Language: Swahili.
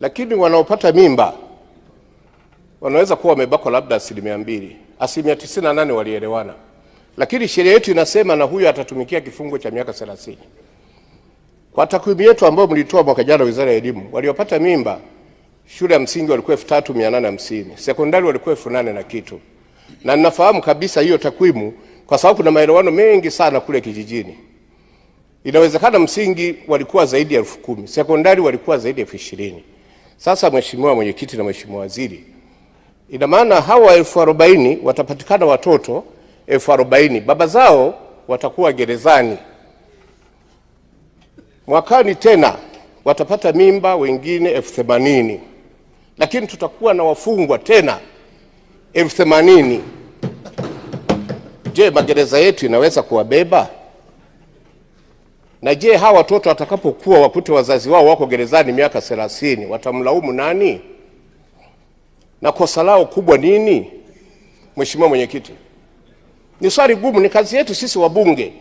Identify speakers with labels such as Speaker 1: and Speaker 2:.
Speaker 1: Lakini wanaopata mimba wanaweza kuwa wamebakwa labda 2%. 98% walielewana. Lakini sheria yetu inasema na huyu atatumikia kifungo cha miaka 30. Kwa takwimu yetu ambayo mlitoa mwaka jana Wizara ya Elimu, waliopata mimba shule ya msingi walikuwa 3850, sekondari walikuwa 8000 na kitu. Na ninafahamu kabisa hiyo takwimu kwa sababu kuna maelewano mengi sana kule kijijini. Inawezekana msingi walikuwa zaidi ya 10,000, sekondari walikuwa zaidi ya 20,000. Sasa Mheshimiwa Mwenyekiti na Mheshimiwa Waziri, ina maana hawa 40,000 watapatikana watoto 40,000, baba zao watakuwa gerezani. Mwakani tena watapata mimba wengine 80,000, lakini tutakuwa na wafungwa tena 80,000. Je, magereza yetu inaweza kuwabeba? Na je, hawa watoto watakapokuwa wakute wazazi wao wako gerezani miaka 30, watamlaumu nani? Na kosa lao kubwa nini? Mheshimiwa Mwenyekiti, ni swali gumu, ni kazi yetu sisi wabunge